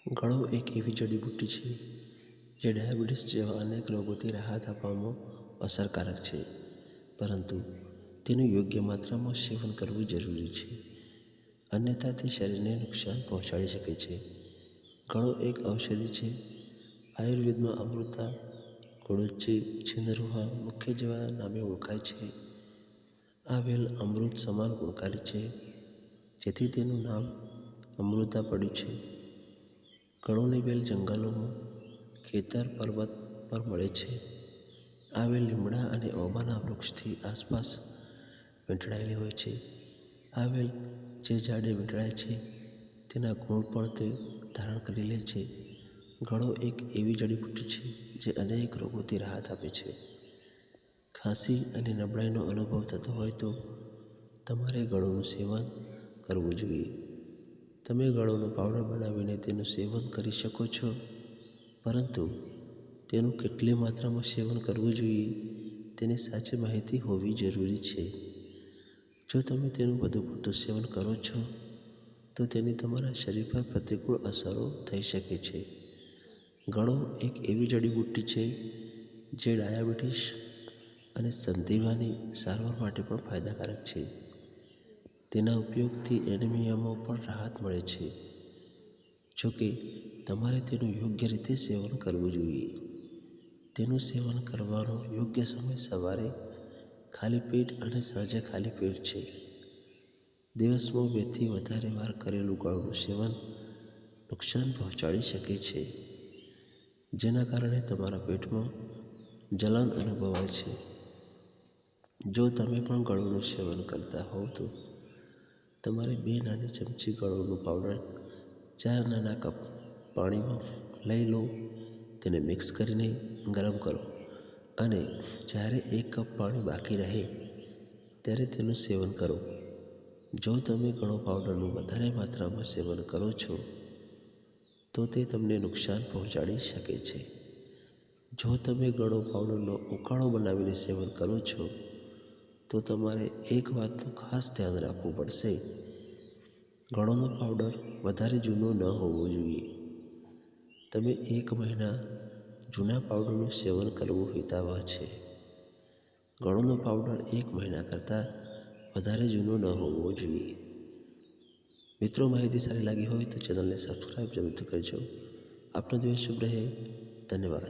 ગળો એક એવી જડીબુટ્ટી છે જે ડાયાબિટીસ જેવા અનેક રોગોથી રાહત આપવામાં અસરકારક છે, પરંતુ તેનું યોગ્ય માત્રામાં સેવન કરવું જરૂરી છે, અન્યથા તે શરીરને નુકસાન પહોંચાડી શકે છે. ગળો એક ઔષધિ છે. આયુર્વેદમાં અમૃતા, ગુડુચિ, છિન્નરોહા મુખ્ય જેવા નામે ઓળખાય છે. આ વેલ અમૃત સમાન ગુણકારી છે, જેથી તેનું નામ અમૃતા પડ્યું છે. ગળોની વેલ જંગલોમાં, ખેતર, પર્વત પર મળે છે. આ વેલ લીમડા અને ઓબાના વૃક્ષથી આસપાસ વીંટળાયેલી હોય છે. આ વેલ જે ઝાડે વીંટળાય છે તેના ગુણ પણ તે ધારણ કરી લે છે. ગળો એક એવી જડીબુટ્ટી છે જે અનેક રોગોથી રાહત આપે છે. ખાંસી અને નબળાઈનો અનુભવ થતો હોય તો તમારે ગળોનું સેવન કરવું જોઈએ. તમે ગળોનો પાવડર બનાવીને તેનું સેવન કરી શકો છો, પરંતુ તેનું કેટલી માત્રામાં સેવન કરવું જોઈએ તેની સાચી માહિતી હોવી જરૂરી છે. જો તમે તેનું વધુ પડતું સેવન કરો છો તો તેની તમારા શરીર પર પ્રતિકૂળ અસરો થઈ શકે છે. ગળો એક એવી જડીબુટ્ટી છે જે ડાયાબિટીસ અને સંધિવાની સારવાર માટે પણ ફાયદાકારક છે. તેના ઉપયોગથી એનિમિયામાં પણ રાહત મળે છે. જો કે તમારે તેનું યોગ્ય રીતે સેવન કરવું જોઈએ. તેનું સેવન કરવાનો યોગ્ય સમય સવારે ખાલી પેટ અને સાંજે ખાલી પેટ છે. દિવસમાં 2 થી વધારે વાર કરેલું ગળોનું સેવન નુકસાન પહોંચાડી શકે છે, જેના કારણે તમારા પેટમાં જલન અનુભવાય છે. જો તમે પણ ગળોનું સેવન કરતા હોવ તો તમારે 2 નાની ચમચી ગળોનું પાવડર 4 નાના કપ પાણીમાં લઈ લો. તેને મિક્સ કરીને ગરમ કરો અને જ્યારે 1 કપ પાણી બાકી રહે ત્યારે તેનું સેવન કરો. જો તમે ગળો પાવડરનું વધારે માત્રામાં સેવન કરો છો તો તે તમને નુકસાન પહોંચાડી શકે છે. જો તમે ગળો પાવડરનો ઉકાળો બનાવીને સેવન કરો છો તો તમારે એક વાતનું ખાસ ધ્યાન રાખવું પડશે. ગળોનો પાવડર વધારે જૂનો ન હોવો જોઈએ. તમે 1 મહિના જૂના પાવડરનું સેવન કરવું હિતાવહ છે. ગળોનો પાવડર 1 મહિના કરતાં વધારે જૂનો ન હોવો જોઈએ. મિત્રો, માહિતી સારી લાગી હોય તો ચેનલને સબસ્ક્રાઈબ જરૂરથી કરજો. આપનો દિવસ શુભ રહે. ધન્યવાદ.